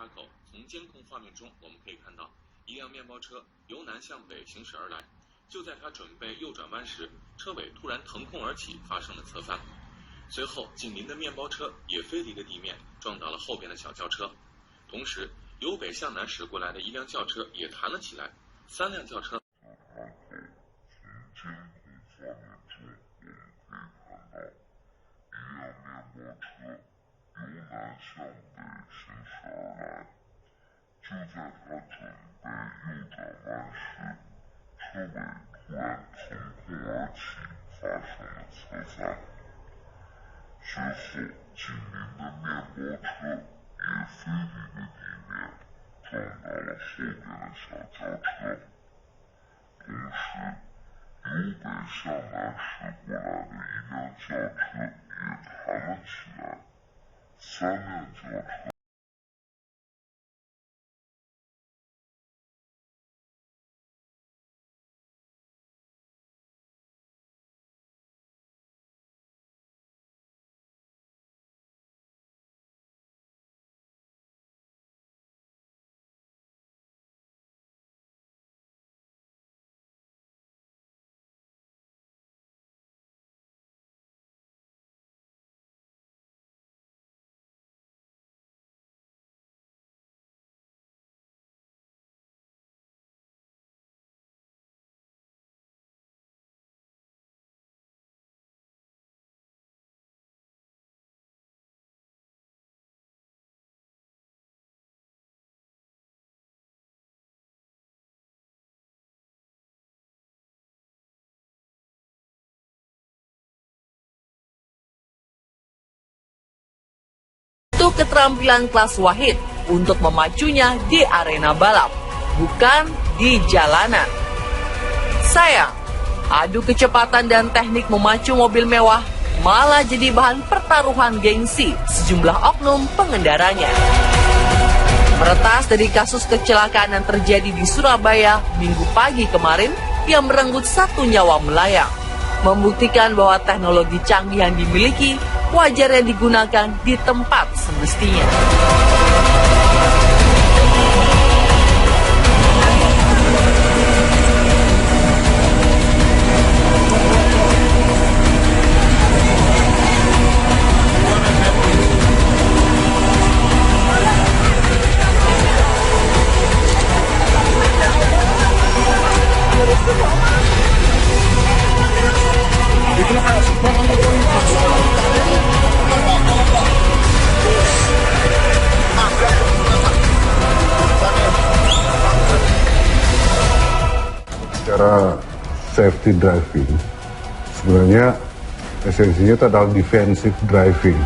岔口，从监控画面中我们可以看到，一辆面包车由南向北行驶而来。就在它准备右转弯时，车尾突然腾空而起，发生了侧翻。随后，紧邻的面包车也飞离了地面，撞到了后边的小轿车。同时，由北向南驶过来的一辆轿车也弹了起来，3辆轿车。就在他准备右转弯时，车尾突然腾空而起，发生了侧翻。随后，紧邻的面包车也飞离了地面，撞到了后边的小轿车。同时，由北向南驶过来的一辆轿车也弹了起来，3辆轿车。Untuk keterampilan kelas Wahid untuk memacunya di arena balap, bukan di jalanan. Sayang, adu kecepatan dan teknik memacu mobil mewah malah jadi bahan pertaruhan gengsi sejumlah oknum pengendaranya. Meretas dari kasus kecelakaan yang terjadi di Surabaya Minggu pagi kemarin yang merenggut 1 nyawa melayang, membuktikan bahwa teknologi canggih yang dimiliki wajarnya digunakan di tempat semestinya. Secara safety driving, sebenarnya esensinya itu adalah defensive driving.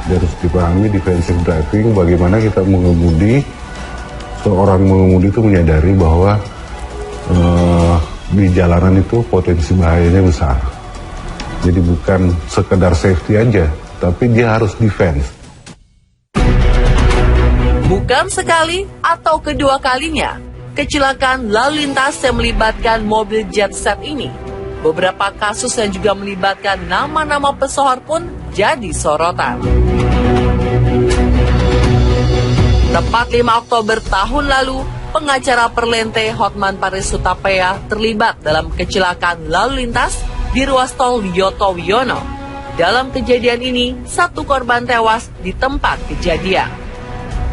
Harus dipahami defensive driving, bagaimana kita mengemudi, seorang mengemudi itu menyadari bahwa di jalanan itu potensi bahayanya besar. Jadi bukan sekedar safety aja, tapi dia harus defense. Bukan sekali atau kedua kalinya kecelakaan lalu lintas yang melibatkan mobil jet set ini. Beberapa kasus yang juga melibatkan nama-nama pesohor pun jadi sorotan. Tepat 5 Oktober tahun lalu, pengacara Perlente Hotman Paris Hutapea terlibat dalam kecelakaan lalu lintas di ruas tol Wiyoto Wiono. Dalam kejadian ini, 1 korban tewas di tempat kejadian.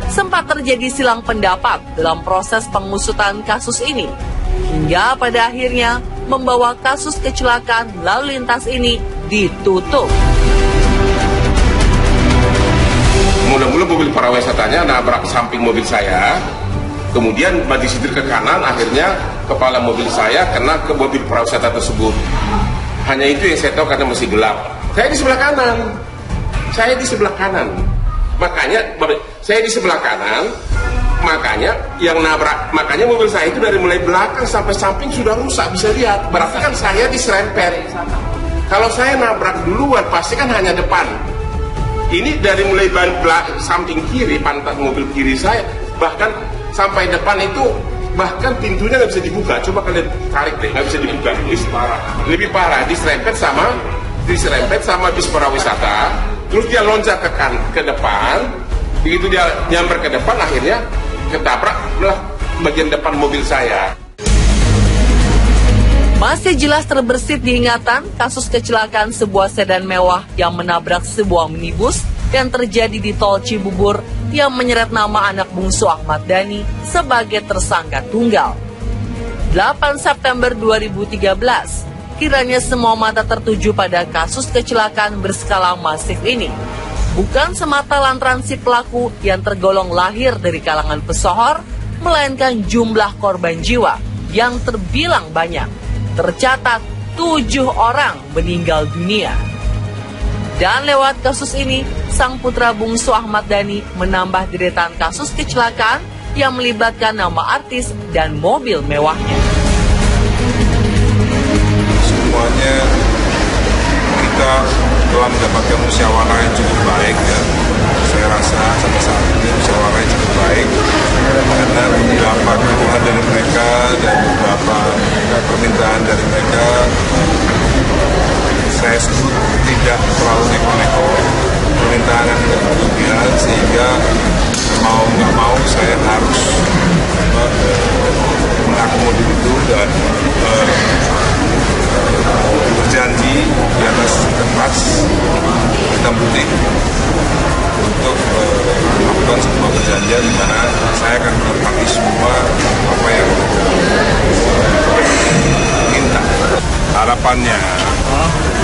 Sempat terjadi silang pendapat dalam proses pengusutan kasus ini, hingga pada akhirnya membawa kasus kecelakaan lalu lintas ini ditutup. Mula-mula mobil para wisatanya nabrak samping mobil saya, kemudian maju setir ke kanan, akhirnya kepala mobil saya kena ke mobil pariwisata tersebut. Hanya itu yang saya tahu karena masih gelap. Saya di sebelah kanan. Makanya saya di sebelah kanan, makanya yang nabrak, makanya mobil saya itu dari mulai belakang sampai samping sudah rusak, bisa lihat. Berarti kan saya diserempet. Kalau saya nabrak duluan pasti kan hanya depan. Ini dari mulai samping kiri, pantat mobil kiri saya, bahkan sampai depan itu, bahkan pintunya nggak bisa dibuka. Coba kalian tarik deh, nggak bisa dibuka. Lebih parah, diserempet sama bis pariwisata. Terus dia loncat ke depan, Begitu dia nyamper ke depan, akhirnya ketabrak lah bagian depan mobil saya. Masih jelas terbersit diingatan kasus kecelakaan sebuah sedan mewah yang menabrak sebuah minibus yang terjadi di tol Cibubur yang menyeret nama anak bungsu Ahmad Dhani sebagai tersangka tunggal. 8 September 2013, kiranya semua mata tertuju pada kasus kecelakaan berskala masif ini. Bukan semata lantaran si pelaku yang tergolong lahir dari kalangan pesohor, melainkan jumlah korban jiwa yang terbilang banyak. Tercatat 7 orang meninggal dunia. Dan lewat kasus ini, sang putra bungsu Ahmad Dhani menambah deretan kasus kecelakaan yang melibatkan nama artis dan mobil mewahnya. Semuanya kita telah mendapatkan musyawarah yang cukup baik ya. Saya rasa sampai saat ini musyawarah yang cukup baik karena beberapa keluhan dari mereka dan beberapa permintaan dari mereka saya sebut tidak terlalu neko-neko, permintaan yang tidak berlebihan, sehingga mau nggak mau saya harus mengakomodir itu dan berjanji di atas kertas hitam putih untuk melakukan sebuah perjanjian di mana saya akan menepati semua apa yang minta. Harapannya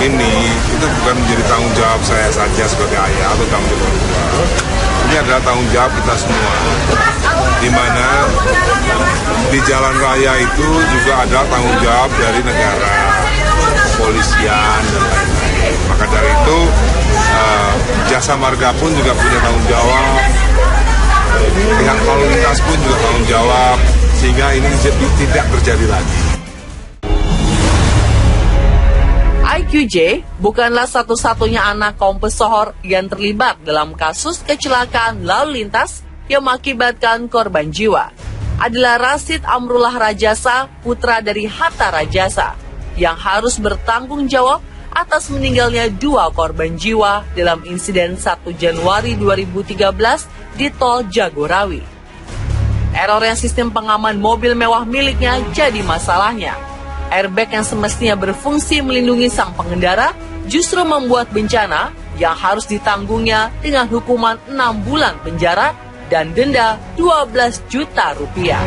ini itu bukan menjadi tanggung jawab saya saja sebagai ayah atau tanggung jawab orang tua. Ini adalah tanggung jawab kita semua, di mana di jalan raya itu juga adalah tanggung jawab dari negara, kepolisian dan lain-lain. Maka dari itu jasa marga pun juga punya tanggung jawab, pihak lalu lintas pun juga tanggung jawab, sehingga ini tidak terjadi lagi. IQJ bukanlah satu-satunya anak kaum pesohor yang terlibat dalam kasus kecelakaan lalu lintas yang mengakibatkan korban jiwa. Adalah Rasid Amrullah Rajasa, putra dari Hatta Rajasa, yang harus bertanggung jawab atas meninggalnya 2 korban jiwa dalam insiden 1 Januari 2013 di tol Jagorawi. Errornya sistem pengaman mobil mewah miliknya jadi masalahnya. Airbag yang semestinya berfungsi melindungi sang pengendara justru membuat bencana yang harus ditanggungnya dengan hukuman 6 bulan penjara dan denda 12 juta rupiah.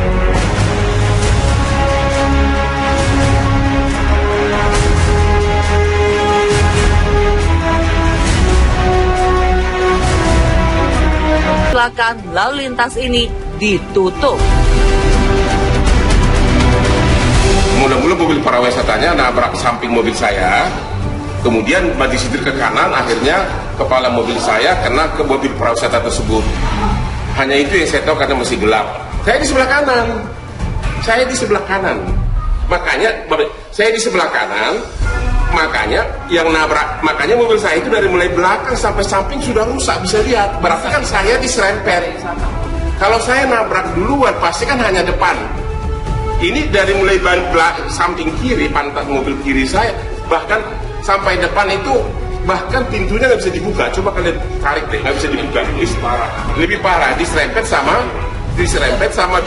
Kecelakaan lalu lintas ini ditutup. Mula-mula mobil pariwisatanya nabrak samping mobil saya, kemudian maju setir ke kanan, akhirnya kepala mobil saya kena ke mobil pariwisata tersebut. Hanya itu yang saya tahu karena masih gelap. Saya di sebelah kanan. Makanya saya di sebelah kanan, makanya mobil saya itu dari mulai belakang sampai samping sudah rusak, bisa lihat. Berarti kan saya diserempet. Kalau saya nabrak duluan pasti kan hanya depan. Ini dari mulai samping kiri, pantat mobil kiri saya, bahkan sampai depan itu, bahkan pintunya nggak bisa dibuka. Coba kalian tarik deh, nggak bisa dibuka. Lebih parah, diserempet sama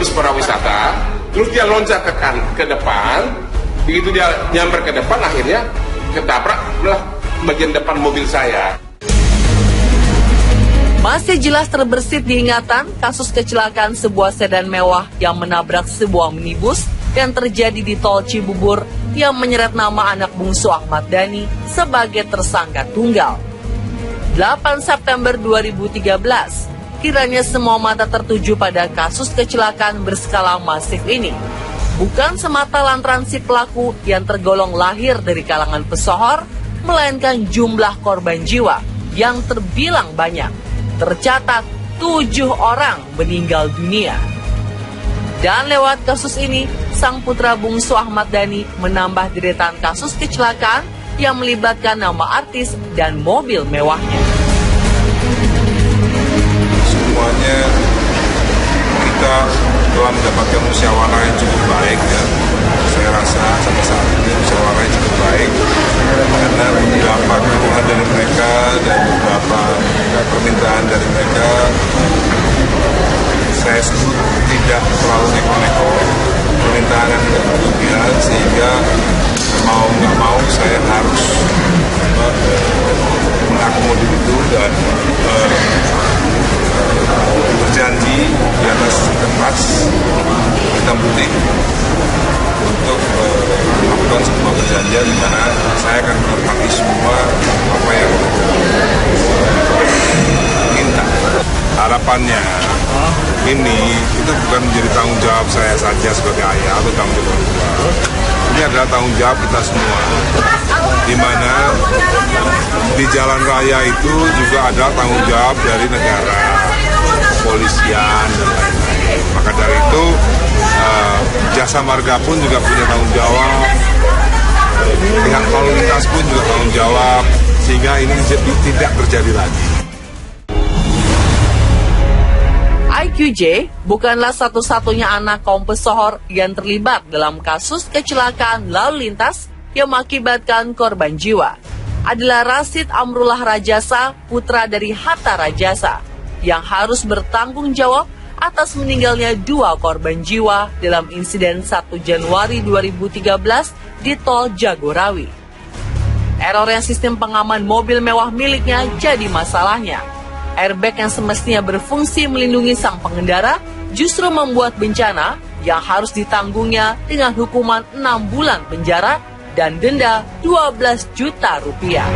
bis pariwisata. Terus dia loncat ke depan. Begitu dia nyamper ke depan, akhirnya ketabrak lah bagian depan mobil saya. Masih jelas terbersit diingatan kasus kecelakaan sebuah sedan mewah yang menabrak sebuah minibus yang terjadi di tol Cibubur yang menyeret nama anak bungsu Ahmad Dhani sebagai tersangka tunggal. 8 September 2013, kiranya semua mata tertuju pada kasus kecelakaan berskala masif ini. Bukan semata lantaran si pelaku yang tergolong lahir dari kalangan pesohor, melainkan jumlah korban jiwa yang terbilang banyak. Tercatat 7 orang meninggal dunia. Dan lewat kasus ini, sang putra bungsu Ahmad Dhani menambah deretan kasus kecelakaan yang melibatkan nama artis dan mobil mewahnya. Semuanya kita telah mendapatkan musyawarah yang cukup baik ya. Saya saya rasa sampai saat ini musyawarahnya cukup baik karena beberapa keluhan dari mereka dan beberapa permintaan dari mereka saya sebut tidak terlalu neko-neko, permintaan yang tidak berlebihan, sehingga mau nggak mau saya harus mengakomodir itu dan berjanji di atas kertas hitam putih untuk melakukan sebuah perjanjian di mana saya akan menepati semua apa yang minta. Harapannya ini itu bukan menjadi tanggung jawab saya saja sebagai ayah atau tanggung jawab orang tua. Ini adalah tanggung jawab kita semua, di mana di jalan raya itu juga ada tanggung jawab dari negara, kepolisian dan lain-lain. Maka dari itu jasa marga pun juga punya tanggung jawab, pihak lalu lintas pun juga tanggung jawab, sehingga ini tidak terjadi lagi. IQJ bukanlah satu-satunya anak kaum pesohor yang terlibat dalam kasus kecelakaan lalu lintas yang mengakibatkan korban jiwa. Adalah Rasid Amrullah Rajasa, putra dari Hatta Rajasa, yang harus bertanggung jawab atas meninggalnya 2 korban jiwa dalam insiden 1 Januari 2013 di Tol Jagorawi. Errornya sistem pengaman mobil mewah miliknya jadi masalahnya. Airbag yang semestinya berfungsi melindungi sang pengendara justru membuat bencana yang harus ditanggungnya dengan hukuman 6 bulan penjara dan denda 12 juta rupiah.